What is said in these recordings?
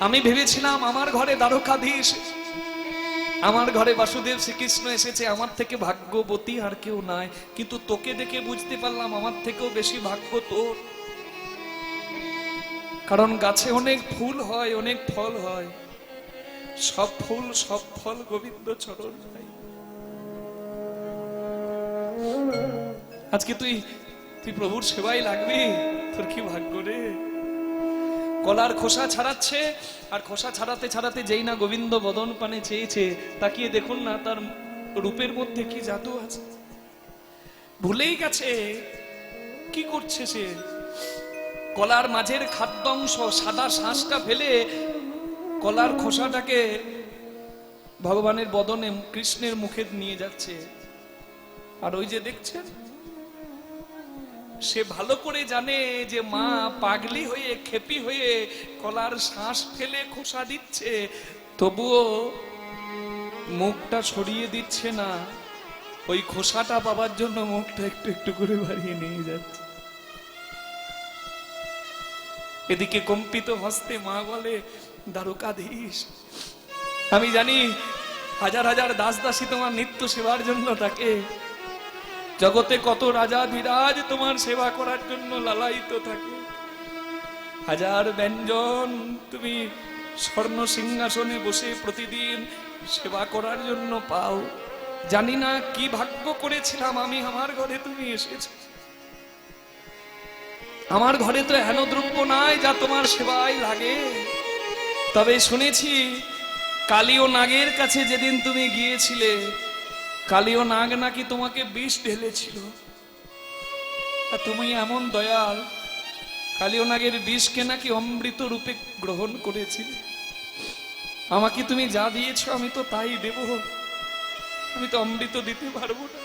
আমি ভেবেছিলাম আমার ঘরে দ্বারকাধীশ, আমার ঘরে বাসুদেব শ্রীকৃষ্ণ এসেছে, আমার থেকে ভাগ্যবতী আর কেউ নাই। কিন্তু তোকে দেখে বুঝতে পারলাম আমার থেকেও বেশি ভাগ্য তোর। কারণ গাছে অনেক ফুল হয়, অনেক ফল হয়, সব ফুল সব ফল গোবিন্দ চরণ পাই। আজকে তুই প্রভুর সেবায় লাগবি, তোর কি ভাগ্য রে। কলার খোসা ছাড়াচ্ছে, আর খোসা ছাড়াতে ছাড়াতে যেই না গোবিন্দ বদন পানে চেয়েছে, তাকিয়ে দেখুন না তার রূপের মধ্যে কি জাদু আছে। ভুলেই গেছে কি করছে সে। কলার মাঝের খাদ্যাংশ সাদা শাঁসটা ফেলে কলার খোসাটাকে ভগবানের বদনে কৃষ্ণের মুখে নিয়ে যাচ্ছে। আর ওই যে দেখছেন, সে ভালো করে জানে যে মা পাগলি হয়ে খেপি হয়ে কলার শ্বাস ফেলে খোসা দিচ্ছে, তবুও মুখটা সরিয়ে দিচ্ছে না। ওই খোসাটা পাবার জন্য মুখটা একটু একটু করে বাড়িয়ে নিয়ে যাচ্ছে। এদিকে কম্পিত হস্তে মা বলে, দ্বারকাধীশ, আমি জানি হাজার হাজার দাস দাসী তোমার নিত্য সেবার জন্য থাকে, জগতে কত রাজা ধীরাজ তোমার সেবা করার জন্য লালায়িত থাকে, হাজার ব্যঞ্জন তুমি স্বর্ণ সিংহাসনে বসে প্রতিদিন সেবা করার জন্য পাও। জানি না কি ভাগ্য করেছিলাম আমি, আমার ঘরে তুমি এসেছো। আমার ঘরে তো হেন দ্রব্য নাই যা তোমার সেবায় লাগে। তবে শুনেছি কালী ও নাগের কাছে যেদিন তুমি গিয়েছিলে, কালী ও নাগ নাকি তোমাকে বিষ ঢেলেছিল। আর তুমি এমন দয়াল, কালী ও নাগের বিষকে নাকি অমৃত রূপে গ্রহণ করেছিলে। আমাকে তুমি যা দিয়েছো আমি তো তাই দেব, আমি তো অমৃত দিতে পারবো না।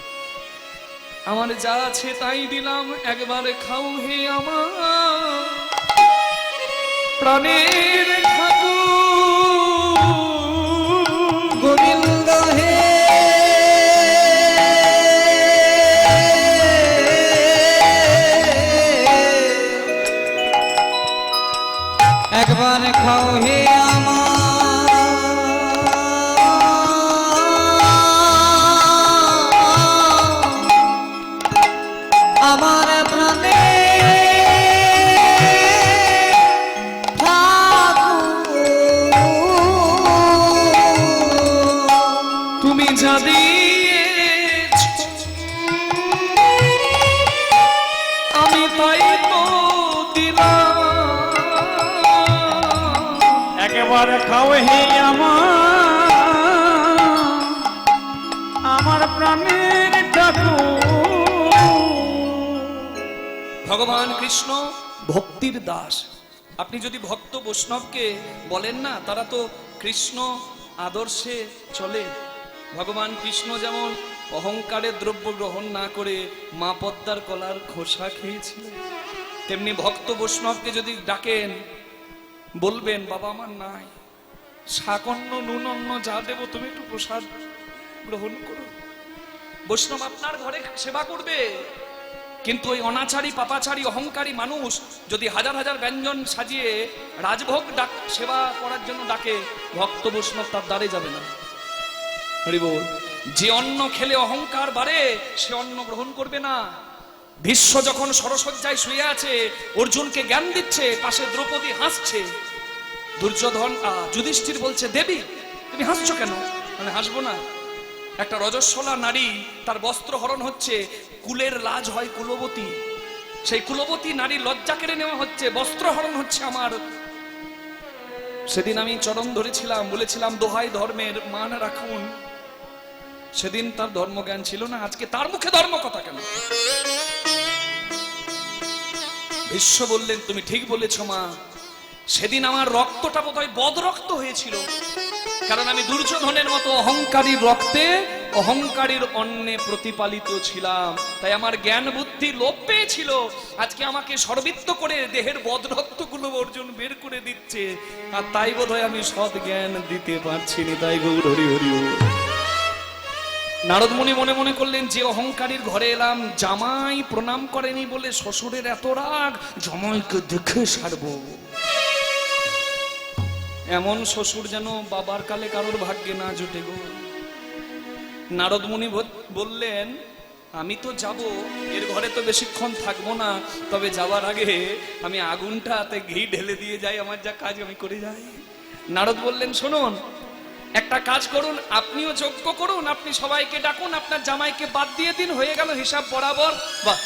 আমার যা আছে তাই দিলাম, একবার খাও হে আমার প্রাণের ঠাকুর গোবিন্দ হে। একবার খাও হে আমার প্রাণে তুমি যা দিয়েছো আমি তাই তো দিলাম। একেবারে খাও হে আমার প্রাণের ঠাকুর। ভগবান কৃষ্ণ ভক্তির দাস। আপনি যদি ভক্ত বৈষ্ণবকে বলেন না, তারা তো কৃষ্ণ আদর্শে চলে। ভগবান কৃষ্ণ যেমন অহংকারের দ্রব্য গ্রহণ না করে মা পদ্মার কলার খোসা খেয়েছিলেন, তেমনি ভক্ত বৈষ্ণবকে যদি ডাকেন বলবেন, বাবা আমার নাই, শাকন্ন নুন অন্ন যা দেবো তুমি একটু প্রসাদ গ্রহণ করো। বৈষ্ণব আপনার ঘরে সেবা করবে। কিন্তু ওই অনাচারী পাপাচারী অহংকারী মানুষ যদি হাজার হাজার ব্যঞ্জন সাজিয়ে রাজভোগ সেবা করার জন্য ডাকে, ভক্ত বৈষ্ণব তার দ্বারে যাবে না। হরি বল। যে অন্ন খেলে অহংকার বাড়ে সে অন্ন গ্রহণ করবে না। ভীষ্ম যখন সরসজ্জায় শুয়ে আছে, অর্জুনকে জ্ঞান দিচ্ছে, পাশে দ্রৌপদী হাসছে। দুর্যোধন যুধিষ্ঠির বলছে, দেবী তুমি হাসছো কেন? মানে হাসবো না? একটা রজস্বলা নারী, তার বস্ত্র হরণ হচ্ছে, কুলের লাজ হয় কুলবতী, সেই কুলবতী নারী লজ্জা কেড়ে নেওয়া হচ্ছে, বস্ত্র হরণ হচ্ছে আমার। সেদিন আমি চরণ ধরেছিলাম, বলেছিলাম দোহাই ধর্মের মান রাখুন। সেদিন তার ধর্মজ্ঞান ছিল না, আজকে তার মুখে ধর্ম কথা কেন? ভীষ্ম বললেন, তুমি ঠিক বলেছ মা, সেদিন আমার রক্তটা বোধহয় বদ রক্ত হয়েছিল, কারণ আমি দুর্যোধনের মতো অহংকারীর রক্তে অহংকারীর অন্নে প্রতিপালিত ছিলাম, তাই আমার জ্ঞান বুদ্ধি লোপ পেয়েছিল। আজকে আমাকে সর্বিত্ত করে দেহের বদ রক্তগুলো অর্জুন বের করে দিচ্ছে, আর তাই বোধহয় আমি সৎ জ্ঞান দিতে পারছি না। তাই গৌর হরি হরি। নারদ মুনি মনে মনে করলেন, যে অহংকারীর ঘরে এলাম, জামাই প্রণাম করেনি বলে শ্বশুরের এত রাগ, জামাইকে দেখে সারবো। এমন শ্বশুর যেন বাবার কালে কারোর ভাগ্যে না জুটে গো। নারদ মুনি বললেন, আমি তো যাব, এর ঘরে তো বেশিক্ষণ থাকবো না, তবে যাওয়ার আগে আমি আগুনটাতে ঘি ঢেলে দিয়ে যাই, আমার যা কাজ আমি করে যাই। নারদ বললেন, শুনুন, একটা কাজ করুন, আপনিও যজ্ঞ করুন, আপনি সবাইকে ডাকুন, আপনার জামাইকে বাদ দিয়ে দিন, হয়ে গেল হিসাব বরাবর। বাহ,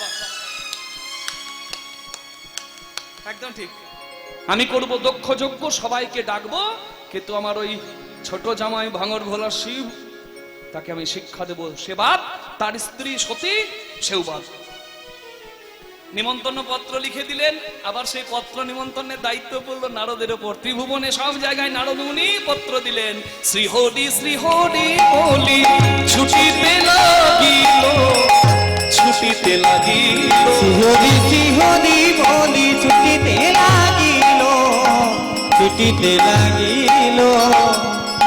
একদম ঠিক। আমি করব দক্ষ যজ্ঞ, সবাইকে ডাকবো, কিন্তু আমার ওই ছোট জামাই ভাঙর ভোলা শিব, তাকে আমি শিক্ষা দেব, সে বাদ, তার স্ত্রী সতী সেও বাদ। নিমন্ত্রণ পত্র লিখে দিলেন, আবার সেই পত্র নিমন্ত্রণের দায়িত্ব পড়লো নারদের উপর। ত্রিভুবনে সব জায়গায় নারদ মুনি পত্র দিলেন, শ্রীহরি শ্রীহরি বলি ছুটিতে লাগিল, ছুটিতে লাগিল, শ্রীহরি শ্রীহরি বলি ছুটিতে লাগিল, ছুটিতে লাগিল।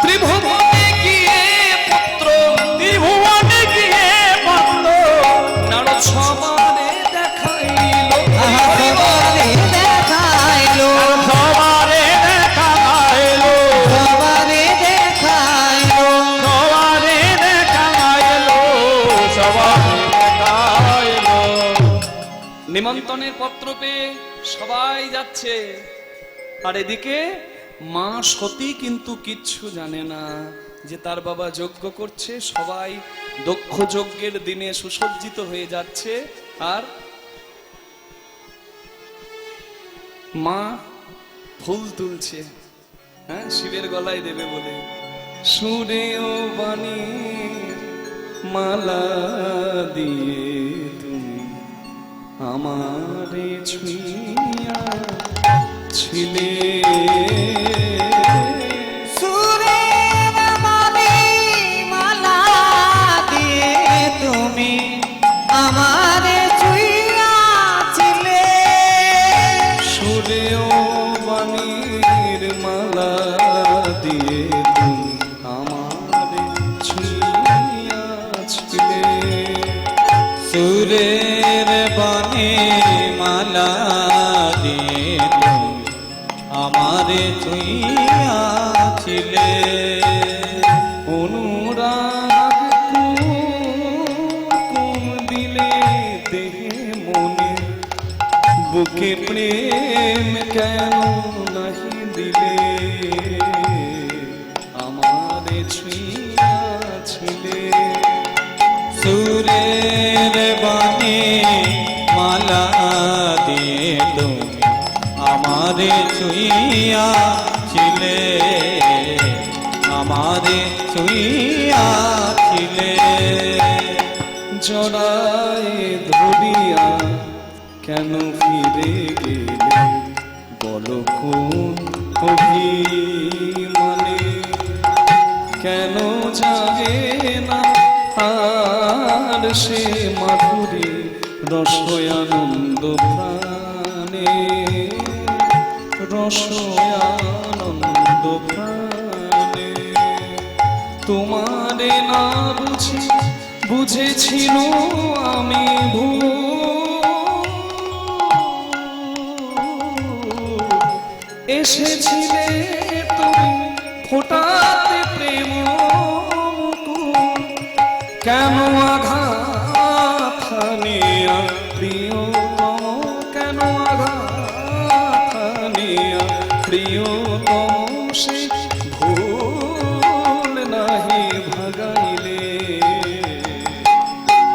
ত্রিভুবনে গিয়ে পত্র, ত্রিভুবনে গিয়ে পত্র, নারদ সবারে দেখাইল, সবারে দেখাইলো, সবারে দেখাইলো, সবারে দেখাইলো, সবারে দেখাইলো, সবারে দেখাইলো। নিমন্ত্রণের পত্র পেয়ে সবাই যাচ্ছে, আর এদিকে মা সতী কিন্তু কিচ্ছু জানে না যে তার বাবা যজ্ঞ করছে। সবাই দক্ষ যজ্ঞের দিনে সুসজ্জিত হয়ে যাচ্ছে, আর মা ফুল তুলছে, হ্যাঁ, শিবের গলায় দেবে বলে। সুরে ও বাণী মালা দিয়ে তুমি আমারে ছুঁইয়া ছিলে, সুরের বাণী মালা দিয়ে তুমি আমারে ছুঁইয়াছিলে, সুরে ও বাণীর মালা দিয়ে তুমি আমারে ছুঁইয়াছিলে, সুরের বাণী মালা দিয়ে তুমি আমারে ছুঁইয়াছিলে। অনুরাগ কুম দিলে দেহে মনে, বুকে প্রেম কেন নাহি দিলে, আমারে ছুঁইয়াছিলে, সুরের বাণী মালা দিয়ে তুমি আমারে ছুঁইয়াছিলে, আমারে ছুঁইয়াছিলে। জড়ায় ধরিয়া কেন ফিরে গেলে, বলো কোন অভিমানে, কেন জাগে না আর সে মাধুরী রসয়ানন্দ প্রাণে, রসয়ানন্দ প্রাণে। তোমারে না বুঝেছিল আমি এসেছিলে তুমি ফোটাতে প্রেম মুকুল, কেন আঘাত হানিয়া প্রিয়, কেন আঘাত হানিয়া প্রিয়, সে ভুল নাহি ভাগাইলে,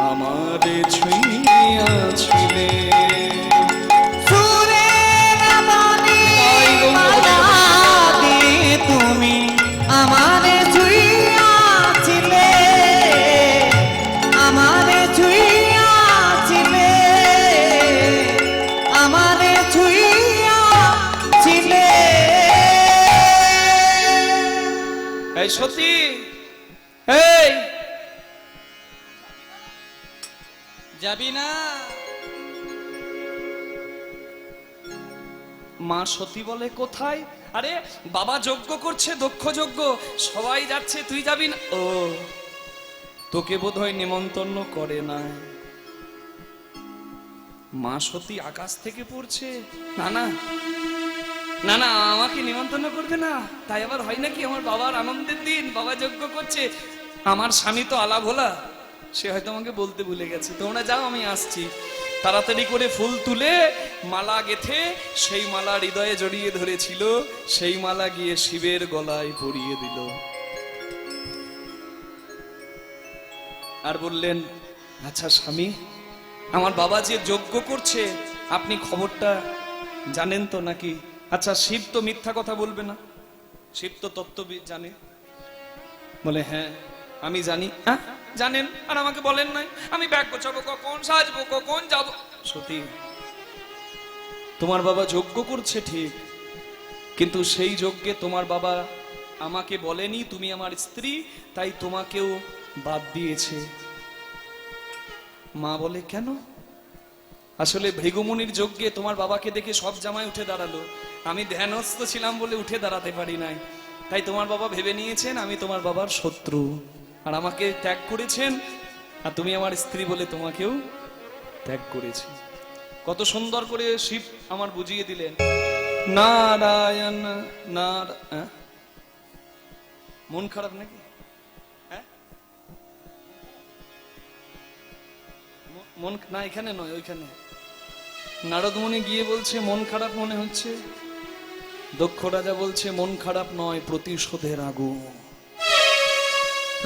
আমারে ছুঁইয়াছিলে। সুরের বাণী মালা দিয়ে তুমি আমারে ছুঁইয়াছিলে, আমারে ছুঁইয়াছিলে, আমারে ছুঁইয়াছিলে। এই সতী, এই যাবি না? মা সতী বলে, কোথায়? আরে বাবা যজ্ঞ করছে, দক্ষ যজ্ঞ, সবাই যাচ্ছে, তুই যাবি না? ও, তোকে বোধহয় নিমন্ত্রণ করে না। মা সতী আকাশ থেকে পড়ছে, না না না না, আমাকে নিমন্ত্রণ করবে না, তাই আবার হয় নাকি? আমার বাবার আনন্দের দিন, বাবা যজ্ঞ করছে। আমার স্বামী তো আলা ভোলা, সে হয়তো আমাকে বলতে ভুলে গেছে। তোমরা যাও, আমি আসছি। তাড়াতাড়ি করে ফুল তুলে মালা গেথে সেই মালা হৃদয়ে জড়িয়ে ধরেছিল, সেই মালা গিয়ে শিবের গলায় পরিয়ে দিল। আর বললেন, আচ্ছা স্বামী, আমার বাবা যে যজ্ঞ করছে আপনি খবরটা জানেন তো নাকি? আচ্ছা, শিব তো মিথ্যা কথা বলবে না, শিব তো তত্ত্ববিদ জানে। বলে, হ্যাঁ আমি জানি। হ্যাঁ জানেন, আর আমাকে বলেন নাই? আমি ব্যাগ গোছাবো কখন, সাজবো কখন, যাবো। সত্যি তোমার বাবা যজ্ঞ করছে ঠিক, কিন্তু সেই যজ্ঞে তোমার বাবা আমাকে বলেনি তুমি আমার স্ত্রী, তাই তোমাকেও বাদ দিয়েছে। মা বলে, কেন? আসলে ভৃগুমুনির যজ্ঞে তোমার বাবাকে দেখে সব জামাই উঠে দাঁড়ালো, আমি ধ্যানস্থ ছিলাম বলে উঠে দাঁড়াতে পারি নাই, তাই তোমার বাবা ভেবে নিয়েছেন আমি তোমার বাবার শত্রু, আর আমাকে ত্যাগ করেছেন, আর তুমি আমার স্ত্রী বলে তোমাকেও ত্যাগ করেছি। কত সুন্দর করে শিব আমার বুঝিয়ে দিলেন। নারায়ণ নারায়ণ। মন খারাপ নাকি? হ্যাঁ, মন না, এখানে নয়, ওইখানে। নারদমুনি গিয়ে বলছে মন খারাপ মনে হচ্ছে। দক্ষ রাজা বলছে মন খারাপ নয়, প্রতিশোধের আগুন।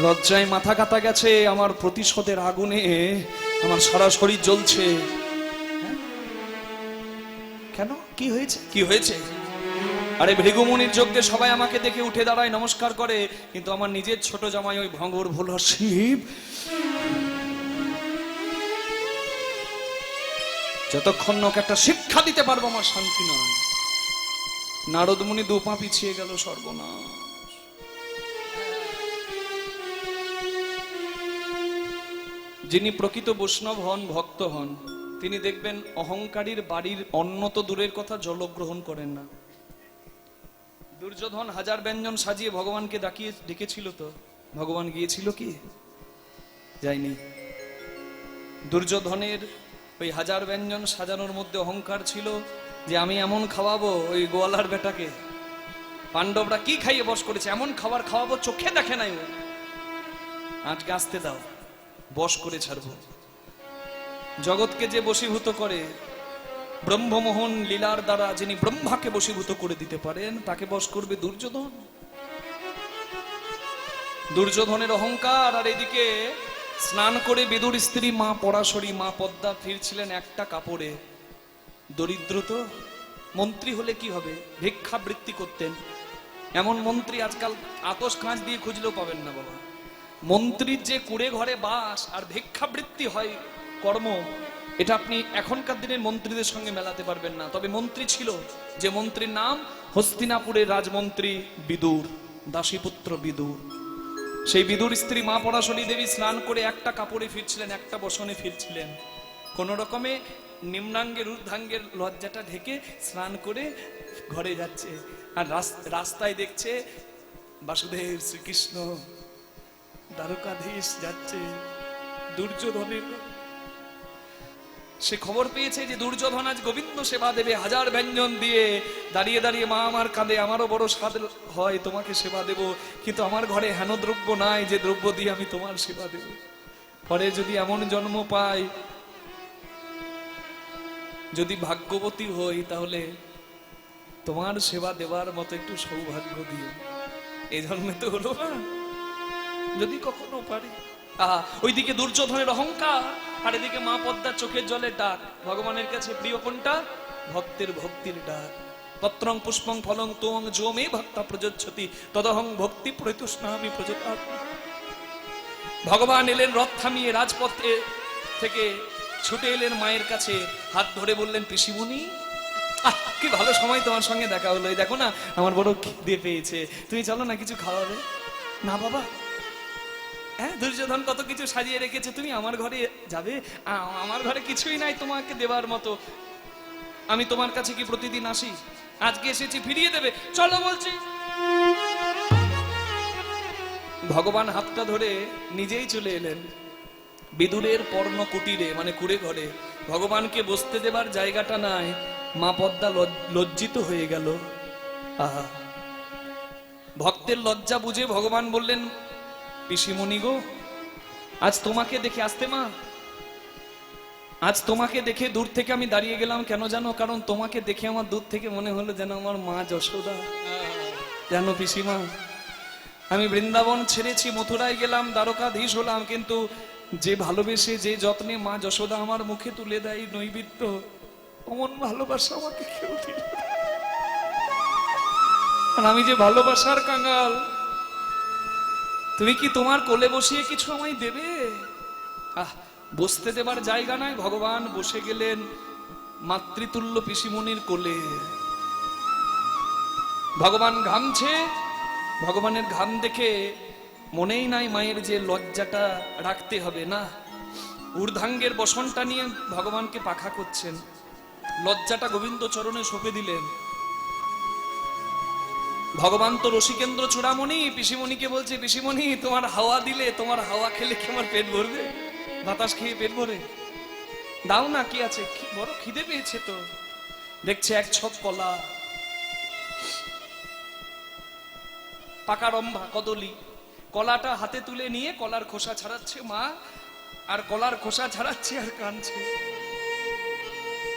লজ্জায় মাথা কাটা গেছে, আমার প্রতিশোধের আগুনে আমার সারা শরীর জ্বলছে। হ্যাঁ? কেন, কি হয়েছে? কি হয়েছে? আরে ভৃগুমুনির যজ্ঞে সবাই আমাকে দেখে উঠে দাঁড়ায়, নমস্কার করে, কিন্তু আমার নিজের ছোট জামাই ওই ভঙ্গর ভোলা শিব যতক্ষণ না ওকে একটা শিক্ষা দিতে পারবো আমার শান্তি নয়। নারদমুনি দু পা পিছিয়ে গেল, সর্বনাশ। যিনি প্রকৃত বৈষ্ণব হন, ভক্ত হন, তিনি দেখবেন অহংকারীর বাড়ির অন্ন তো দূরের কথা, জল গ্রহণ করেন না। দুর্যোধন হাজার ব্যঞ্জন সাজিয়ে ভগবানকে ডেকেছিল তো, ভগবান গিয়েছিল কি? যায়নি। দুর্যোধনের ওই হাজার ব্যঞ্জন সাজানোর মধ্যে অহংকার ছিল যে আমি এমন খাওয়াবো ওই গোয়ালার বেটাকে। পাণ্ডবরা কি খাইয়ে বশ করেছে, এমন খাবার খাওয়াবো চোখে দেখে নাই ও। আজকে আসতে দাও, বশ করে ছাড়বো। জগৎকে যে বশীভূত করে, ব্রহ্মমোহন লীলার দ্বারা যিনি ব্রহ্মাকে বশীভূত করে দিতে পারেন, তাকে বশ করবে দুর্যোধন। দুর্যোধনের অহংকার। আর এদিকে স্নান করে বিদুর স্ত্রী মা পরাশরী, মা পদ্মা ফিরছিলেন একটা কাপড়ে। দরিদ্র তো, মন্ত্রী হলে কি হবে, ভিক্ষাবৃত্তি করতেন। এমন মন্ত্রী আজকাল আতস কাঁচ দিয়ে খুঁজলেও পাবেন না বাবা। মন্ত্রীর যে কুড়ে ঘরে বাস আর ভিক্ষাবৃত্তি হয় কর্ম, এটা আপনি এখনকার দিনের মন্ত্রীদের সঙ্গে মেলাতে পারবেন না। তবে মন্ত্রী ছিল, যে মন্ত্রীর নাম হস্তিনাপুরের রাজমন্ত্রী বিদুর, দাসীপুত্র বিদুর। সেই বিদুর স্ত্রী মা পরাশরী দেবী স্নান করে একটা কাপড়ে ফিরছিলেন, একটা বসনে ফিরছিলেন। কোন রকমে নিম্নাঙ্গের ঊর্ধ্বাঙ্গের লজ্জাটা ঢেকে স্নান করে ঘরে যাচ্ছে। আর রাস্তায় দেখছে বাসুদেব শ্রীকৃষ্ণ দ্বারকাধীশ যাচ্ছে দুর্যোধনের। সে খবর পেয়েছে যে দুর্যোধন আজ গোবিন্দ সেবা দেবে, হাজার ব্যঞ্জন দিয়ে দাঁড়িয়ে দাঁড়িয়ে মা আমার কাঁদে, আমারও বড় স্বাদ হয় তোমাকে সেবা দেব, কিন্তু আমার ঘরে হেন দ্রব্য নাই যে দ্রব্য দিয়ে আমি তোমার সেবা দেব। পরে যদি এমন জন্ম পাই, যদি ভাগ্যবতী হই, তাহলে তোমার সেবা দেওয়ার মতো একটু সৌভাগ্য দিও। এই জন্মে তো হলো না, যদি কখনো পারি। ওইদিকে দুর্যোধনের অহংকার, আর এদিকে মা পদ্মার চোখের জলে ডাক। ভগবানের কাছে প্রিয় কোনটা? ভক্তের ভক্তির ডাক। পত্রং পুষ্পং ফলং তোং যো মে ভক্তা প্রযোজ্যতি তদহং ভক্তি প্রতুষ্ণামি প্রযোজ্য। ভগবান এলেন রথ থামিয়ে, রাজপথে থেকে ছুটে এলেন মায়ের কাছে, হাত ধরে বললেন, পিসিমণি কি ভালো সময় তোমার সঙ্গে দেখা হলো, এই দেখো না আমার বড় খিদে পেয়েছে, তুমি চলো না কিছু খাওয়াবে। না বাবা, হ্যাঁ দুর্যোধন কত কিছু সাজিয়ে রেখেছে, তুমি আমার ঘরে যাবে? আমার ঘরে কিছুই নাই তোমাকে দেবার মতো, আমি তোমার কাছে কি প্রতিদিন আসি? আজকে এসেছি, ফিরিয়ে দেবে, চলো বলছি। ভগবান হাতটা ধরে নিজেই চলে এলেন বিদুরের পর্ণ কুটিরে, মানে কুড়ে ঘরে। ভগবানকে বসতে দেবার জায়গাটা নাই, মা পদ্মা লজ্জিত হয়ে গেল। আহা, ভক্তের লজ্জা বুঝে ভগবান বললেন, পিসিমণি গো, আজ তোমাকে দেখে, আসতে মা, আজ তোমাকে দেখে দূর থেকে আমি দাঁড়িয়ে গেলাম। কেন জানো? কারণ তোমাকে দেখে আমার দূর থেকে মনে হলো যেন আমার মা যশোদা। জানো পিসিমা, আমি বৃন্দাবন ছেড়েছি, মথুরায় গেলাম, দ্বারকাধীশ হলাম, কিন্তু যে ভালোবেসে, যে যত্নে মা যশোদা আমার মুখে তুলে দেয় নৈবেদ্য, অমন ভালোবাসা আমাকে কেউ দিল না। আর আমি যে ভালোবাসার কাঙাল, তুমি কি তোমার কোলে বসিয়ে কিছু আমায় দেবে? আহ, বসতে দেবার জায়গা নাই, ভগবান বসে গেলেন মাতৃতুল্য পিসিমণির কোলে। ভগবান ঘামছে, ভগবানের ঘাম দেখে মনেই নাই মায়ের যে লজ্জাটা রাখতে হবে না, ঊর্ধ্বাঙ্গের বসনটা নিয়ে ভগবানকে পাখা করছেন, লজ্জাটা গোবিন্দ চরণে সঁপে দিলেন। ভগবান তো রসিকেন্দ্র চূড়ামণি, পিসিমণিকে বলছে, পিসিমণি তোমার হাওয়া দিলে, তোমার হাওয়া খেলে কি আমার পেট ভরবে? বাতাস খেয়ে পেট ভরে? দাও না, কি আছে, বড় খিদে পেয়েছে তো। দেখছে এক ছক কলা, পাকা রম্ভা কদলি, কলাটা হাতে তুলে নিয়ে কলার খোসা ছাড়াচ্ছে মা, আর কলার খোসা ছাড়াচ্ছে আর কাঁদছে,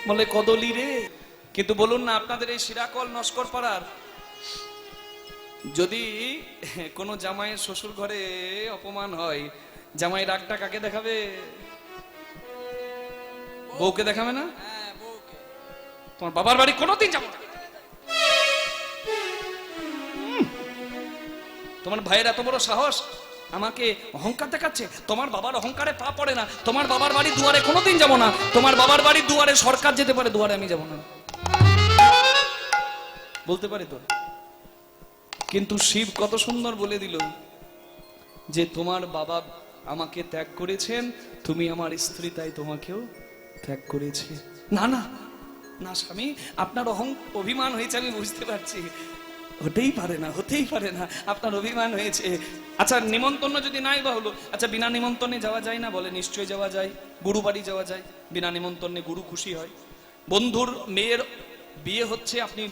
বলে কদলি রে। কিন্তু বলুন না, আপনাদের এই শিরাকল নস্কর পাড়ার যদি কোনো জামাইয়ের শ্বশুর ঘরে অপমান হয়, জামাই রাগটা কাকে দেখাবে? বউকে দেখাবে না? তোমার বাবার বাড়ি কোনোদিন যাবো না। তোমার ভাইয়ের এত বড় সাহস, আমাকে অহংকার দেখাচ্ছে। তোমার বাবার অহংকারে পা পড়ে না। তোমার বাবার বাড়ি দুয়ারে কোনোদিন যাব না। তোমার বাবার বাড়ি দুয়ারে সরকার যেতে পারে, দুয়ারে আমি যাব না, বলতে পারি তো। কিন্তু শিব কত সুন্দর বলে দিল যে তোমার বাবা আমাকে ত্যাগ করেছেন, তুমি আমার স্ত্রী, তাই তোমাকেও ত্যাগ করেছে। না না না স্বামী, আপনার অভিমান হয়েছে, আমি বুঝতে পারছি। হতেই পারে না, হতেই পারে না, আপনার অভিমান হয়েছে। আচ্ছা নিমন্ত্রণ যদি নাই বা হলো, আচ্ছা বিনা নিমন্ত্রণে যাওয়া যায় না? বলে নিশ্চয়ই যাওয়া যায়। গুরু বাড়ি যাওয়া যায়, বিনা নিমন্ত্রণে গুরু খুশি হয়। বন্ধুর মেয়ের বিয়ে হচ্ছে, আপনি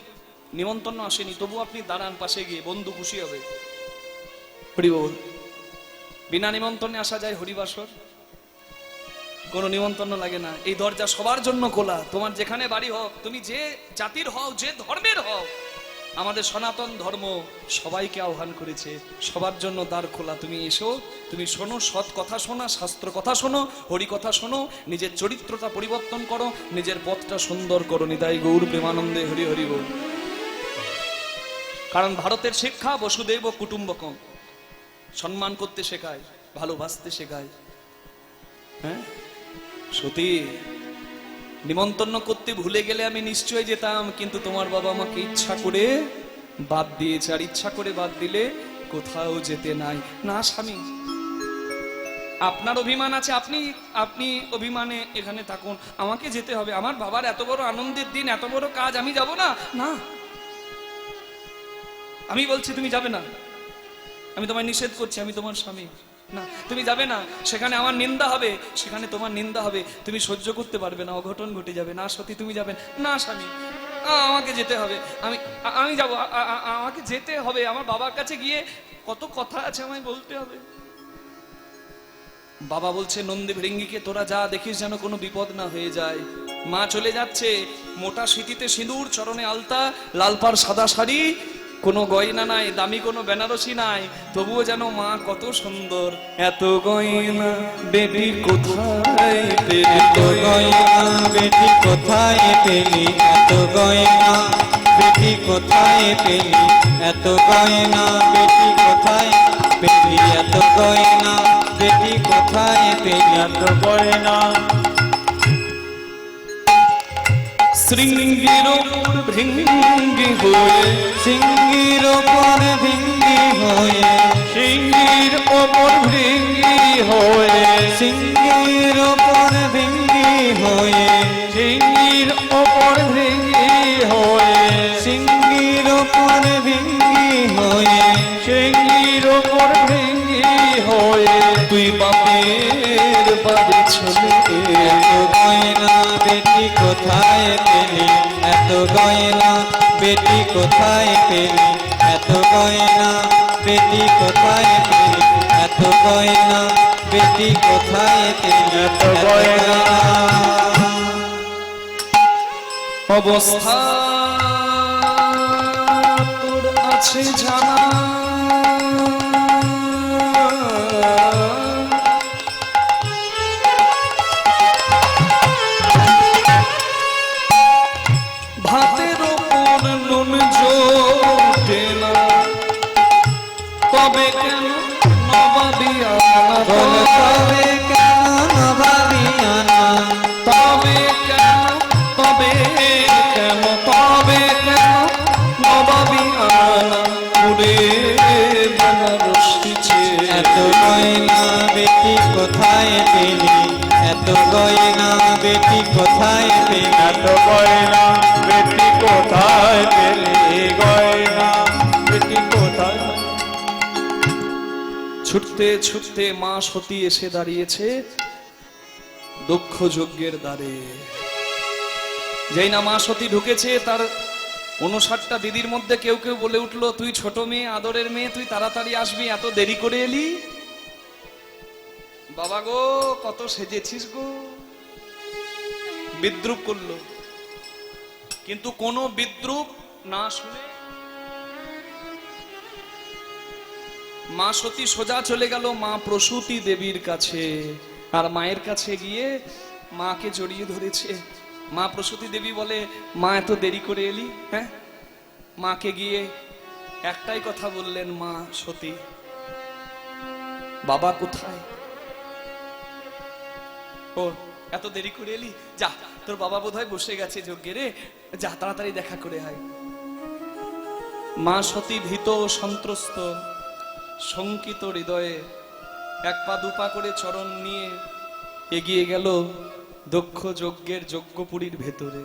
নিমন্ত্রণ আসেনি, তবু আপনি দাঁড়ান পাশে গিয়ে, বন্ধু খুশি হবে। হরিবোল। বিনা নিমন্ত্রণে আসা যায় হরিবাসর, কোনো নিমন্ত্রণ লাগে না। এই দরজা সবার জন্য খোলা, তোমার যেখানে বাড়ি হোক, তুমি যে জাতির হও, যে ধর্মের হও, আমাদের সনাতন ধর্ম সবাইকে আহ্বান করেছে, সবার জন্য দ্বার খোলা। তুমি এসো, তুমি শোনো, সৎ কথা শোনা, শাস্ত্র কথা শোনো, হরি কথা শোনো, নিজের চরিত্রটা পরিবর্তন করো, নিজের পথটা সুন্দর করো। নিতাই গৌর প্রেমানন্দে হরি হরি বল। কারণ ভারতের শিক্ষা বসুদেব কুটুম্বকম, সম্মান করতে শেখায়, ভালোবাসতে শেখায়। হ্যাঁ সতী, নিমন্ত্রণ করতে ভুলে গেলে আমি নিশ্চয়ই যেতাম, কিন্তু তোমার বাবা আমাকে ইচ্ছা করে বাদ দিয়েছে, আর ইচ্ছা করে বাদ দিলে কোথাও যেতে নাই। না স্বামী, আপনার অভিমান আছে, আপনি আপনি অভিমানে এখানে থাকুন, আমাকে যেতে হবে। আমার বাবার এত বড় আনন্দের দিন, এত বড় কাজ, আমি যাব না? না, আমি বলছি তুমি যাবে না, আমি তোমায় নিষেধ করছি, আমি তোমার স্বামী। না, তুমি যাবে না, সেখানে আমার নিন্দা হবে, সেখানে তোমার নিন্দা হবে, তুমি সহ্য করতে পারবে না, অঘটন ঘটে যাবে। না সতী, তুমি যাবেন না। স্বামী, আমাকে যেতে হবে, আমি যাব, আমাকে যেতে হবে। আমার বাবার কাছে গিয়ে কত কথা আছে আমায় বলতে হবে। বাবা বলছে, নন্দী ভৃঙ্গিকে তোরা যা, দেখিস যেন কোনো বিপদ না হয়ে যায়। মা চলে যাচ্ছে, মোটা সিঁথিতে সিঁদুর, চরণে আলতা, লালপাড় সাদা শাড়ি, কোনো গয়না নাই, দামি কোনো বেনারসি নাই, তবুও যেন মা কত সুন্দর। এত গয়না বেটি কোথায় পেলি, এত গয়না বেটি কোথায় পেলি, এত গয়না বেটি কোথায় পেলি, এত গয়না বেটি কোথায় পেলি, এত গয়না বেটি কোথায় পেলি, এত গয়না। শৃঙ্গির ওপর ভৃঙ্গি হয়ে, সিঙ্গির ওপর ভিঙ্গি হয়ে, সিঙ্গির ওপর ভৃঙ্গি হয়ে, সিঙ্গির ওপর ভিঙ্গি হয়ে, সিঙ্গির ওপর ভৃঙ্গি হয়ে, সিঙ্গির ওপর ভিঙ্গি হয়ে, সিঙ্গির ওপর ভৃঙ্গি হয়ে, তুই বাপের বাড়ি চলে। এত গয়না বেটি কোথায় পেলি, এত গয়না বেটি কোথায় পেলি এত গয়না বেটি কোথায় পেলি এত গয়না বেটি কোথায় পেলি এত গয়না অবস্থা তোর আছে জানা, ভাতের ওপর নুন জোটে না, তবে কেন নবাবিয়া বল তবে কেন নবাবিয়ানা তবে কেন তবে কেন তবে কেন নবাবিয়ানা উড়ে বেনারসিছে। এত গয়না বেটি কোথায় পেলি এত গয়না বেটি কোথায় পেলি এত গয়না বেটি কোথায় পেলি গয়না বেটি কোথায়। ছুটতে ছুটতে মা সতী এসে দাঁড়িয়েছে দক্ষ যজ্ঞের দ্বারে। যেই না মা সতী ঢুকেছে, তার 59টা দিদির মধ্যে কেউ কেউ বলে উঠলো, তুই ছোট মেয়ে, আদরের মেয়ে, তুই তাড়াতাড়ি আসবি, এত দেরি করে এলি? বাবা গো, কত সেজেছিস গো। বিদ্রুপ করলো, কিন্তু কোনো বিদ্রুপ না শুনে মা সতী সোজা চলে গেল মা প্রসূতি দেবীর কাছে। আর মায়ের কাছে গিয়ে মাকে জড়িয়ে ধরেছে। মা প্রসূতি দেবী বলে, মা এত দেরি করে এলি? হ্যাঁ, মাকে গিয়ে একটাই কথা বললেন মা সতী, বাবা কোথায়? ও, এত দেরি করে এলি? যা, তোর বাবা বোধহয় বসে গেছে যজ্ঞে রে, যা তাড়াতাড়ি দেখা করে আয়। মা সতী ভীত সন্ত্রস্ত শঙ্কিত হৃদয়ে এক পা দুপা করে চরণ নিয়ে এগিয়ে গেল দক্ষ যজ্ঞের যজ্ঞপুরীর ভেতরে।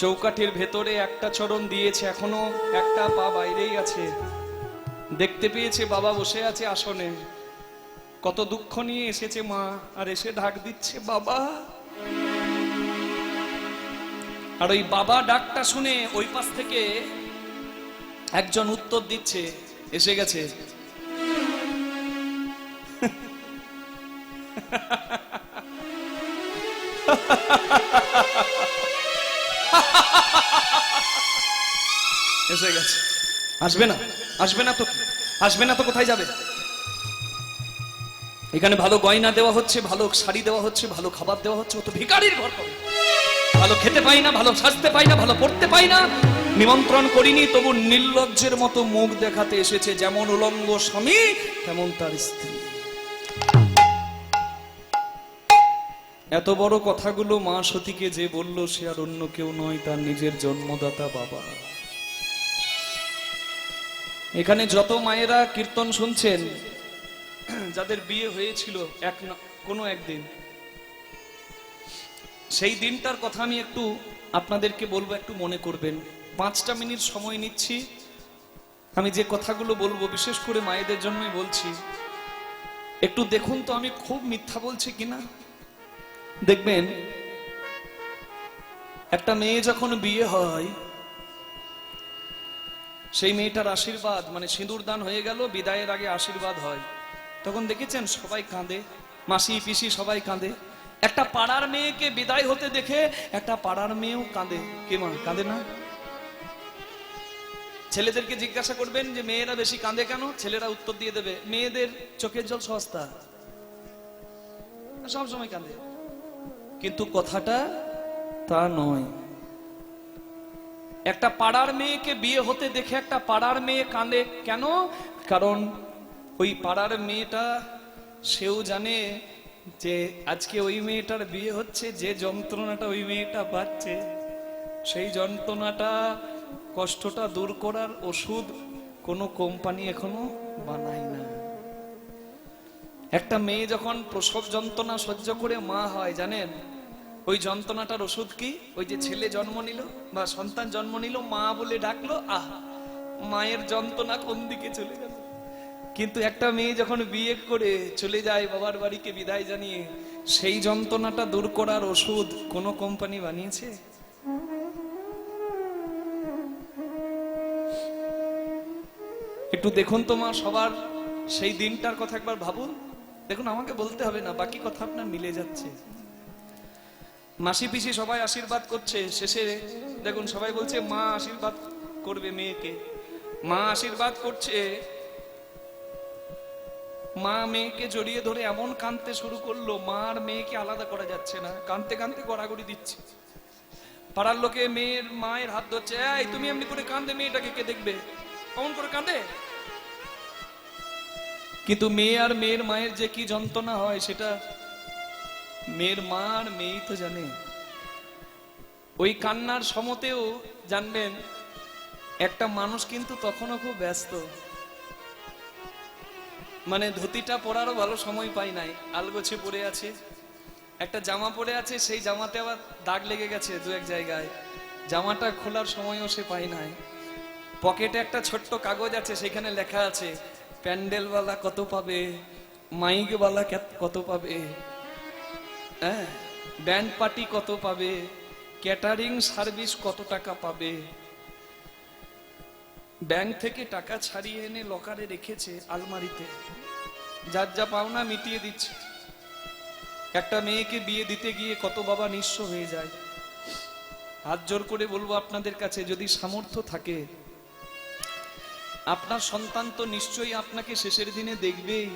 চৌকাঠের ভেতরে একটা চরণ দিয়েছে, এখনো একটা পা বাইরেই আছে। দেখতে পেয়েছে বাবা বসে আছে আসনে। কত দুঃখ নিয়ে এসেছে মা, আর এসে ডাক দিচ্ছে বাবা। আর ওই বাবা ডাকটা শুনে ওই পাশ থেকে একজন উত্তর দিচ্ছে, এসে গেছে। এসে গেছে। আসবে না? আসবে না তো কি? আসবে না তো কোথায় যাবে? এখানে ভালো গয়না দেওয়া হচ্ছে, ভালো শাড়ি দেওয়া হচ্ছে, ভালো খাবার দেওয়া হচ্ছে, ও তো ভিখারির ঘর করে। ভালো খেতে পাই না, ভালো সাজতে পাই না, ভালো পড়তে পাই না। নিমন্ত্রণ করিনি, তবু নির্লজ্জের মতো মুখ দেখাতে এসেছে। যেমন উলঙ্গ স্বামী তেমন তার স্ত্রী। এত বড় কথাগুলো মা সতীকে যে বলল, সে আর অন্য কেউ নয়, তার নিজের জন্মদাতা বাবা। এখানে যত মায়েরা কীর্তন শুনছেন, যাদের বিয়ে হয়েছিল কোনো একদিন, সেই দিনটার কথা আমি একটু আপনাদেরকে বলবো, একটু মনে করবেন। 5টা মিনিট সময় নিচ্ছি। আমি যে কথাগুলো বলবো বিশেষ করে মায়েদের জন্যই বলছি। একটু দেখুন তো আমি খুব মিথ্যা বলছি কিনা। দেখবেন, একটা মেয়ে যখন বিয়ে হয়, সেই মেয়েটার আশীর্বাদ, মানে সিঁদুর দান হয়ে গেল, বিদায়ের আগে আশীর্বাদ হয়, তখন দেখেছেন সবাই কাঁদে, মাসি পিসি সবাই কাঁদে। একটা পাড়ার মেয়েকে বিদায় হতে দেখে একটা পাড়ার মেয়েও কাঁদে। কে মা কাঁদে না? ছেলেদেরকে জিজ্ঞাসা করবেন যে মেয়েরা বেশি কাঁদে কেন, ছেলেরা উত্তর দিয়ে দেবে, মেয়েদের চোখের জল সস্তা, সব সময় কাঁদে। কিন্তু কথাটা তা নয়। একটা পাড়ার মেয়েকে বিয়ে হতে দেখে একটা পাড়ার মেয়ে কাঁদে কেন? কারণ ওই পাড়ার মেয়েটা সেও জানে যে আজকে ওই মেয়েটার বিয়ে হচ্ছে, যে যন্ত্রণাটা ওই মেয়েটা পাচ্ছে, সেই যন্ত্রণাটা, কষ্টটা দূর করার ওষুধ কোনো কোম্পানি এখনো বানায় না। একটা মেয়ে যখন প্রসব যন্ত্রণা সহ্য করে মা হয়, জানেন ওই যন্ত্রণাটার ওষুধ কি? ওই যে ছেলে জন্ম নিল বা সন্তান জন্ম নিল, মা বলে ডাকলো, আহ, মায়ের যন্ত্রণা কোন দিকে চলে গেল। কিন্তু একটা মেয়ে যখন বিয়ে করে চলে যায় বাবার বাড়িকে বিদায় জানিয়ে, সেই যন্ত্রণাটা দূর করার ওষুধ কোন কোম্পানি বানিয়েছে? একটু দেখুন তো মা, সবার সেই দিনটার কথা একবার ভাবুন। দেখুন, আমাকে বলতে হবে না, বাকি কথা আপনার মিলে যাচ্ছে। মাসি পিসি সবাই আশীর্বাদ করছে, শেষে দেখুন সবাই বলছে মা আশীর্বাদ করবে মেয়েকে। মা আশীর্বাদ করছে, মা মেয়েকে জড়িয়ে ধরে এমন কাঁদতে শুরু করলো, মা আর মেয়েকে আলাদা করা যাচ্ছে না, কাঁদতে কাঁদতে গড়াগড়ি দিচ্ছে। পাড়ার লোকে মেয়ের মায়ের হাত ধরছে, এই তুমি এমনি করে কাঁদে, মেয়েটাকে কে দেখবে, কেমন করে কাঁদে। কিন্তু মেয়ে আর মেয়ের মায়ের যে কি যন্ত্রণা হয় সেটা মেয়ের মা আর মেয়েই তো জানে। ওই কান্নার সমতেও জানবেন একটা মানুষ কিন্তু তখনও খুব ব্যস্ত, মানে ধুতিটা পরারও ভালো সময় পাই নাই, আলগোছে পড়ে আছে, একটা জামা পরে আছে, সেই জামাতে আবার দাগ লেগে গেছে দু এক জায়গায়, জামাটা খোলার সময়ও সে পায় নাই। পকেটে একটা ছোট্ট কাগজ আছে, সেখানে লেখা আছে প্যান্ডেলওয়ালা কত পাবে, মাইকওয়ালা কত পাবে, হ্যাঁ, ব্যান্ড পার্টি কত পাবে, ক্যাটারিং সার্ভিস কত টাকা পাবে। ব্যাংক থেকে টাকা ছাড়িয়ে এনে লকারে রেখেছে আলমারিতে, যার যা পাওনা মিটিয়ে দিচ্ছে। একটা মেয়েকে বিয়ে দিতে গিয়ে কত বাবা নিঃস্ব হয়ে যায়। হাত জোর করে বলবো আপনাদের কাছে, যদি সামর্থ্য থাকে, আপনার সন্তান তো নিশ্চয়ই আপনাকে শেষের দিনে দেখবেই,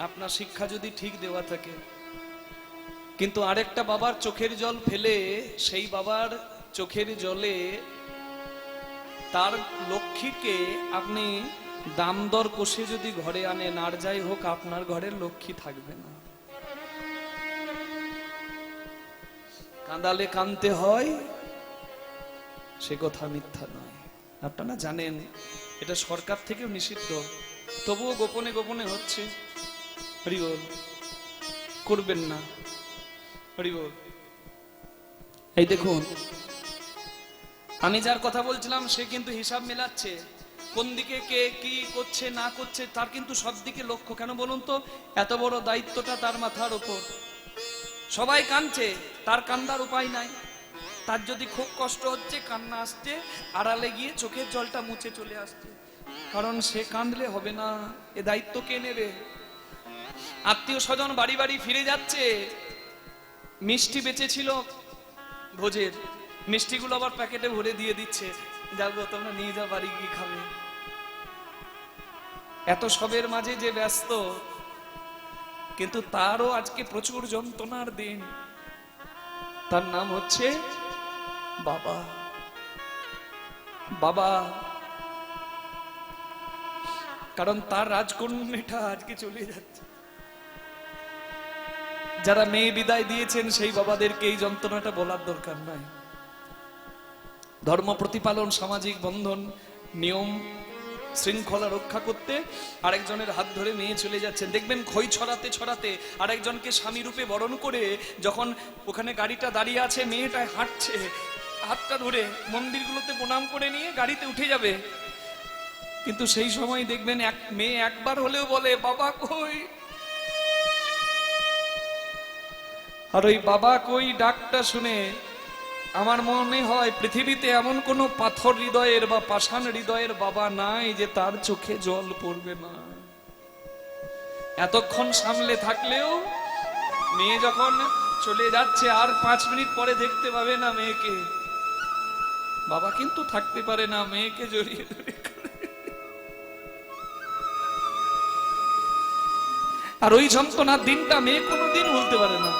আপনার শিক্ষা যদি ঠিক দেওয়া থাকে। কিন্তু আরেকটা বাবার চোখের জল ফেলে, সেই বাবার চোখের জলে তার লক্ষ্মীকে আপনি দাম দর কষে যদি ঘরে আনেন, আর যাই হোক আপনার ঘরের লক্ষ্মী থাকবে না। কাঁদালে কাঁদতে হয়, সে কথা মিথ্যা নয়। আপনারা জানেন এটা সরকার থেকেও নিষিদ্ধ, তবুও গোপনে গোপনে হচ্ছে। হরি বল, করবেন না। হরি বল। এই দেখুন, আমি যার কথা বলছিলাম সে কিন্তু হিসাব মেলাচ্ছে, কোন দিকে কে কি করছে না করছে তার কিন্তু সব দিকে লক্ষ্য। কেন বলুন তো, এত বড় দায়িত্বটা তার মাথার উপর। সবাই কাঁদছে, তার কান্দার উপায় নাই। তার যদি খুব কষ্ট হচ্ছে, কান্না আসছে, আড়ালে গিয়ে চোখের জলটা মুছে চলে আসছে, কারণ সে কাঁদলে হবে না, এ দায়িত্ব কে নেবে। আত্মীয় স্বজন বাড়ি বাড়ি ফিরে যাচ্ছে, মিষ্টি বেঁচেছিল ভোজের, মিষ্টিগুলো আবার প্যাকেটে ভরে দিয়ে দিচ্ছে, যাবো তোমরা নিয়ে যাও, বাড়ি গিয়ে খাবে। এত সবের মাঝে যে ব্যস্ত, কিন্তু তারও আজকে প্রচুর যন্ত্রণার দিন। তার নাম হচ্ছে বাবা। বাবা, কারণ তার রাজকন্যাটা আজকে চলে যাচ্ছে। যারা মেয়ে বিদায় দিয়েছেন সেই বাবাদেরকে এই যন্ত্রণাটা বলার দরকার নাই। ধর্ম প্রতিপালন, সামাজিক বন্ধন, নিয়ম শৃঙ্খলা রক্ষা করতে আরেকজনের হাত ধরে মেয়ে চলে যাচ্ছেন। দেখবেন খই ছড়াতে ছড়াতে আরেকজনকে স্বামী রূপে বরণ করে যখন ওখানে গাড়িটা দাঁড়িয়ে আছে, মেয়েটায় হাঁটছে, হাতটা ধরে মন্দিরগুলোতে প্রণাম করে নিয়ে গাড়িতে উঠে যাবে। কিন্তু সেই সময় দেখবেন এক মেয়ে একবার হলেও বলে বাবা কই। আর ওই বাবা কই ডাকটা শুনে আমার মনে হয় পৃথিবীতে এমন কোনো পাথর হৃদয়ের বা পাষাণ হৃদয়ের বাবা নাই যে তার চোখে জল পড়বে না। এতক্ষণ সামলে থাকলেও মেয়ে যখন চলে যাচ্ছে, আর 5 মিনিট পরে দেখতে পাবে না মেয়েকে, বাবা কিন্তু থাকতে পারে না, মেয়েকে জড়িয়ে ধরে। আর ওই যন্ত্রণার দিনটা মেয়ে কোনোদিন ভুলতে পারে না।